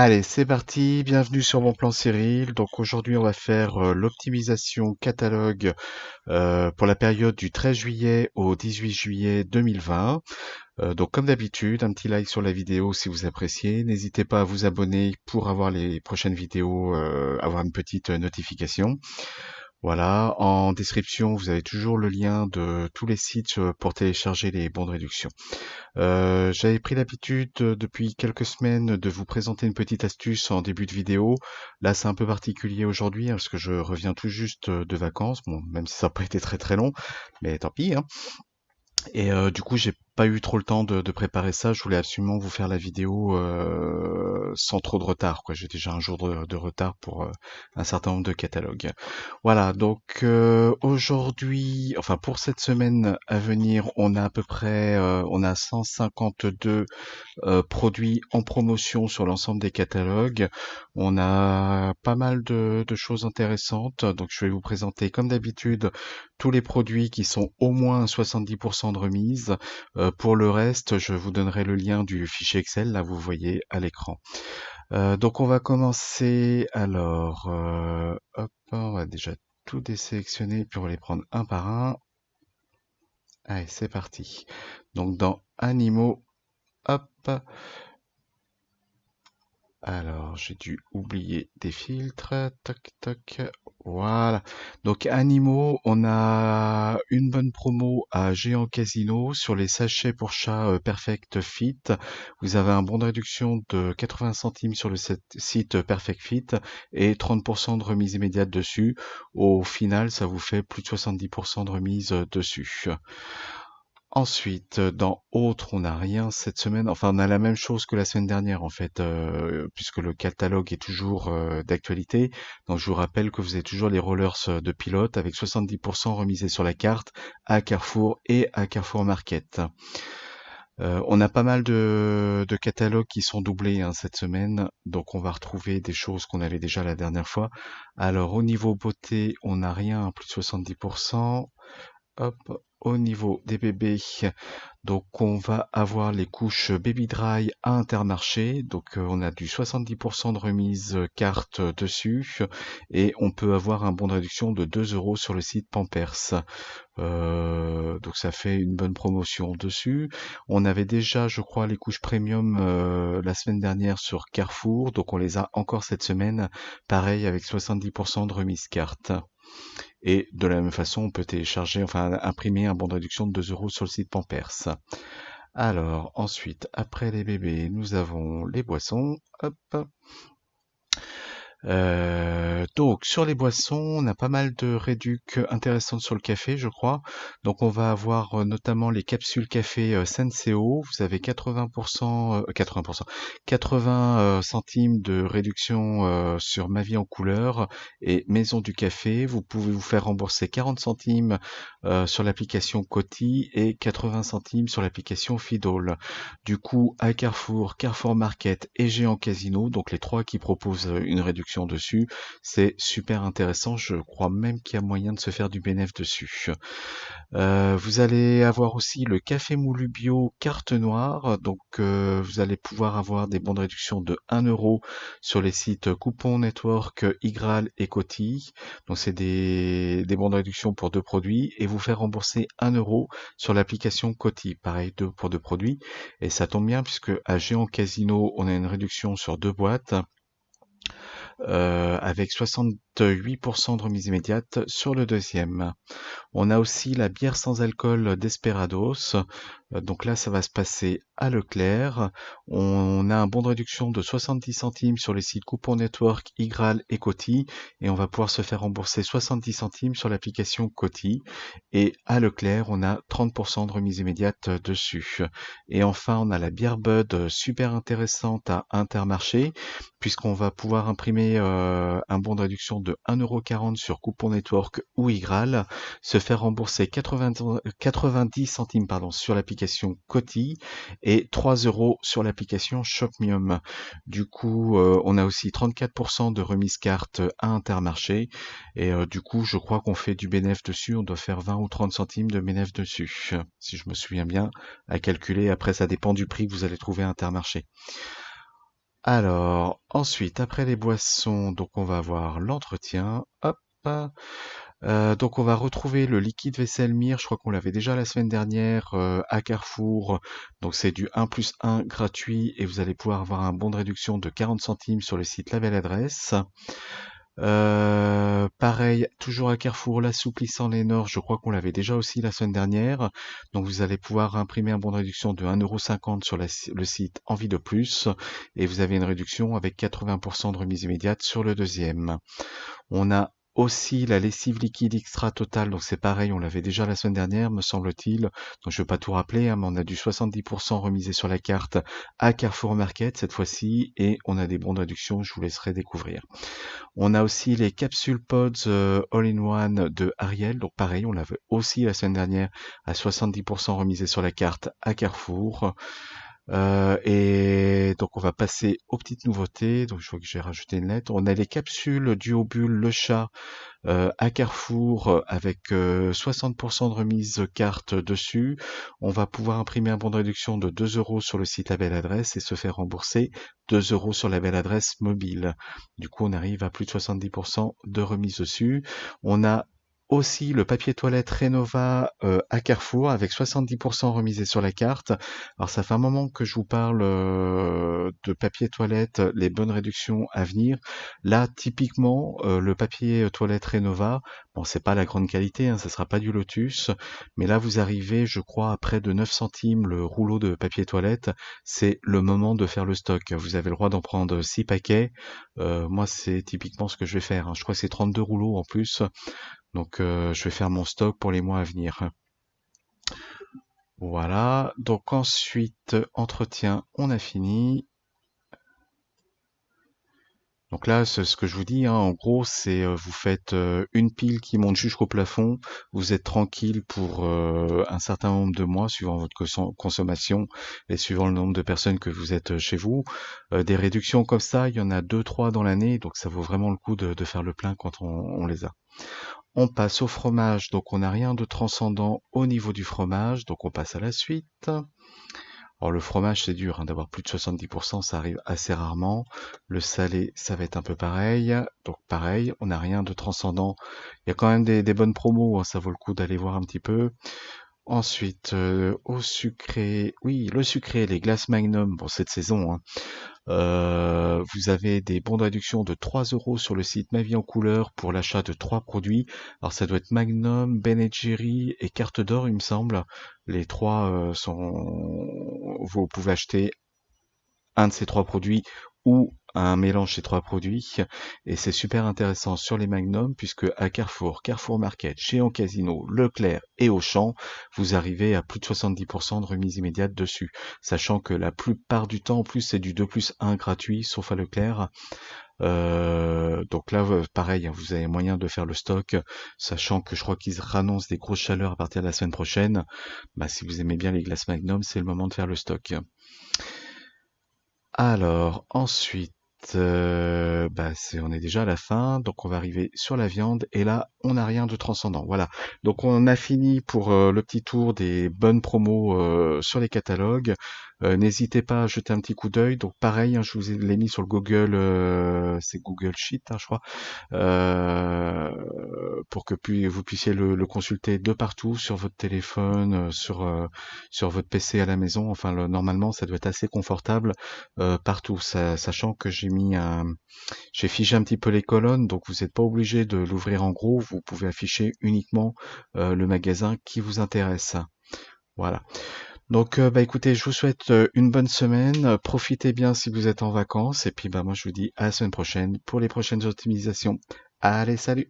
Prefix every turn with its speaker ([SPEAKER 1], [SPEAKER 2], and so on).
[SPEAKER 1] Allez, c'est parti, bienvenue sur mon plan Cyril. Donc aujourd'hui on va faire l'optimisation catalogue pour la période du 13 juillet au 18 juillet 2020. Donc comme d'habitude, un petit like sur la vidéo si vous appréciez. N'hésitez pas à vous abonner pour avoir les prochaines vidéos, avoir une petite notification. Voilà, en description vous avez toujours le lien de tous les sites pour télécharger les bons de réduction. J'avais pris l'habitude depuis quelques semaines de vous présenter une petite astuce en début de vidéo. Là, c'est un peu particulier aujourd'hui, hein, parce que je reviens tout juste de vacances. Bon, même si ça n'a pas été très très long, mais tant pis, hein. Et du coup, j'ai pas eu trop le temps de préparer ça. Je voulais absolument vous faire la vidéo sans trop de retard, quoi. J'ai déjà un jour de retard pour un certain nombre de catalogues. Voilà, donc aujourd'hui, enfin pour cette semaine à venir, on a à peu près, on a 152 produits en promotion sur l'ensemble des catalogues. On a pas mal de choses intéressantes, donc je vais vous présenter comme d'habitude tous les produits qui sont au moins 70% de remise. Pour le reste, je vous donnerai le lien du fichier Excel, là vous voyez à l'écran. Donc on va commencer alors, hop, on va déjà tout désélectionner puis on va les prendre un par un. Allez, c'est parti. Donc dans animaux, hop, alors, j'ai dû oublier des filtres. Toc, toc. Voilà. Donc, animaux, on a une bonne promo à Géant Casino sur les sachets pour chat Perfect Fit. Vous avez un bon de réduction de 80 centimes sur le site Perfect Fit et 30% de remise immédiate dessus. Au final, ça vous fait plus de 70% de remise dessus. Ensuite, dans autres, on n'a rien cette semaine. Enfin, on a la même chose que la semaine dernière, en fait, puisque le catalogue est toujours d'actualité. Donc, je vous rappelle que vous avez toujours les rollers de pilote avec 70% remisés sur la carte à Carrefour et à Carrefour Market. On a pas mal de catalogues qui sont doublés hein, cette semaine, donc on va retrouver des choses qu'on avait déjà la dernière fois. Alors, au niveau beauté, on n'a rien à plus de 70%. Hop, au niveau des bébés, donc on va avoir les couches Baby Dry à Intermarché. Donc on a du 70% de remise carte dessus et on peut avoir un bon de réduction de 2 euros sur le site Pampers. Donc ça fait une bonne promotion dessus. On avait déjà, je crois, les couches premium la semaine dernière sur Carrefour, donc on les a encore cette semaine, pareil avec 70% de remise carte. Et de la même façon, on peut télécharger, enfin imprimer un bon de réduction de 2 euros sur le site Pampers. Alors, ensuite, après les bébés, nous avons les boissons. Hop. Donc sur les boissons, on a pas mal de réducs intéressantes sur le café, je crois. Donc on va avoir notamment les capsules café Senseo. Vous avez 80%, 80%, 80 centimes de réduction sur Ma Vie en couleur et Maison du Café. Vous pouvez vous faire rembourser 40 centimes sur l'application Coty et 80 centimes sur l'application Fidol. Du coup, à Carrefour, Carrefour Market et Géant Casino, donc les trois qui proposent une réduction dessus, c'est super intéressant. Je crois même qu'il y a moyen de se faire du bénéfice dessus. Vous allez avoir aussi le café moulu bio carte noire. Donc vous allez pouvoir avoir des bons de réduction de 1 euro sur les sites Coupon Network, Igral et Coty. Donc c'est des bons de réduction pour deux produits et vous faire rembourser 1 euro sur l'application Coty. Pareil pour deux produits. Et ça tombe bien puisque à Géant Casino, on a une réduction sur deux boîtes avec 68% de remise immédiate sur le deuxième. On a aussi la bière sans alcool Desperados. Donc là, ça va se passer à Leclerc. On a un bon de réduction de 70 centimes sur les sites Coupon Network, Igral et Coty. Et on va pouvoir se faire rembourser 70 centimes sur l'application Coty. Et à Leclerc, on a 30% de remise immédiate dessus. Et enfin, on a la bière Bud super intéressante à Intermarché, puisqu'on va pouvoir imprimer un bon de réduction de 1,40 € sur Coupon Network ou Igral, se faire rembourser 90 centimes sur l'application Coty et 3 euros sur l'application Shopmium. Du coup, on a aussi 34% de remise carte à Intermarché et du coup, je crois qu'on fait du bénéfice dessus. On doit faire 20 ou 30 centimes de bénéfice dessus, si je me souviens bien, à calculer. Après, ça dépend du prix que vous allez trouver à Intermarché. Alors, ensuite, après les boissons, donc on va avoir l'entretien. Hop. Donc on va retrouver le liquide vaisselle Mire, je crois qu'on l'avait déjà la semaine dernière à Carrefour. Donc c'est du 1 plus 1 gratuit et vous allez pouvoir avoir un bon de réduction de 40 centimes sur le site La Belle Adresse. Pareil, toujours à Carrefour, l'assouplissant Lénore, je crois qu'on l'avait déjà aussi la semaine dernière. Donc vous allez pouvoir imprimer un bon de réduction de 1,50 € sur le site Envie de Plus et vous avez une réduction avec 80% de remise immédiate sur le deuxième. On a aussi la lessive liquide extra totale, donc c'est pareil, on l'avait déjà la semaine dernière, me semble-t-il. Donc je ne vais pas tout rappeler, hein, mais on a du 70% remisé sur la carte à Carrefour Market cette fois-ci, et on a des bons de réduction, je vous laisserai découvrir. On a aussi les capsules pods all-in-one de Ariel, donc pareil, on l'avait aussi la semaine dernière à 70% remisé sur la carte à Carrefour. Et donc on va passer aux petites nouveautés. Donc je vois que j'ai rajouté une lettre. On a les capsules Duo Bulle Le Chat à Carrefour avec 60% de remise carte dessus. On va pouvoir imprimer un bon de réduction de 2 € sur le site La Belle Adresse et se faire rembourser 2 € sur la Belle Adresse mobile. Du coup, on arrive à plus de 70% de remise dessus. On a aussi le papier toilette Renova à Carrefour avec 70% remisé sur la carte. Alors ça fait un moment que je vous parle de papier toilette, les bonnes réductions à venir. Là, typiquement, le papier toilette Renova, bon, c'est pas la grande qualité, hein, ça sera pas du Lotus, mais là, vous arrivez, je crois, à près de 9 centimes le rouleau de papier toilette. C'est le moment de faire le stock. Vous avez le droit d'en prendre 6 paquets. Moi, c'est typiquement ce que je vais faire, hein. Je crois que c'est 32 rouleaux en plus. Donc, je vais faire mon stock pour les mois à venir. Voilà. Donc ensuite, entretien, on a fini. Donc là, ce que je vous dis, hein, en gros, c'est vous faites une pile qui monte jusqu'au plafond, vous êtes tranquille pour un certain nombre de mois, suivant votre consommation et suivant le nombre de personnes que vous êtes chez vous. Des réductions comme ça, il y en a 2-3 dans l'année, donc ça vaut vraiment le coup de faire le plein quand on les a. On passe au fromage, donc on n'a rien de transcendant au niveau du fromage, donc on passe à la suite. Alors le fromage c'est dur, hein, d'avoir plus de 70%, ça arrive assez rarement. Le salé, ça va être un peu pareil. Donc pareil, on n'a rien de transcendant. Il y a quand même des bonnes promos, hein, ça vaut le coup d'aller voir un petit peu. Ensuite, au sucré, oui, le sucré, les glaces Magnum, bon cette saison, hein, vous avez des bons de réduction de 3 € sur le site Ma Vie en Couleur pour l'achat de 3 produits. Alors ça doit être Magnum, Ben Jerry et Carte d'Or, il me semble. Les trois vous pouvez acheter un de ces 3 produits ou un mélange de ces 3 produits. Et c'est super intéressant sur les Magnum puisque à Carrefour, Carrefour Market, Géant Casino, Leclerc et Auchan, vous arrivez à plus de 70% de remise immédiate dessus. Sachant que la plupart du temps, en plus, c'est du 2 plus 1 gratuit, sauf à Leclerc. Donc là, pareil, hein, vous avez moyen de faire le stock, sachant que je crois qu'ils annoncent des grosses chaleurs à partir de la semaine prochaine. Bah, si vous aimez bien les glaces Magnum, c'est le moment de faire le stock. Alors, ensuite, on est déjà à la fin, donc on va arriver sur la viande, et là, on n'a rien de transcendant. Voilà. Donc on a fini pour le petit tour des bonnes promos sur les catalogues. N'hésitez pas à jeter un petit coup d'œil. Donc pareil, hein, je vous l'ai mis sur le Google, c'est Google Sheet, hein, je crois, pour que vous puissiez le consulter de partout, sur votre téléphone, sur votre PC à la maison. Enfin, normalement, ça doit être assez confortable partout, sachant que j'ai figé un petit peu les colonnes, donc vous n'êtes pas obligé de l'ouvrir en gros, vous pouvez afficher uniquement le magasin qui vous intéresse. Voilà. Donc bah écoutez, je vous souhaite une bonne semaine, profitez bien si vous êtes en vacances, et puis bah moi je vous dis à la semaine prochaine pour les prochaines optimisations. Allez, salut!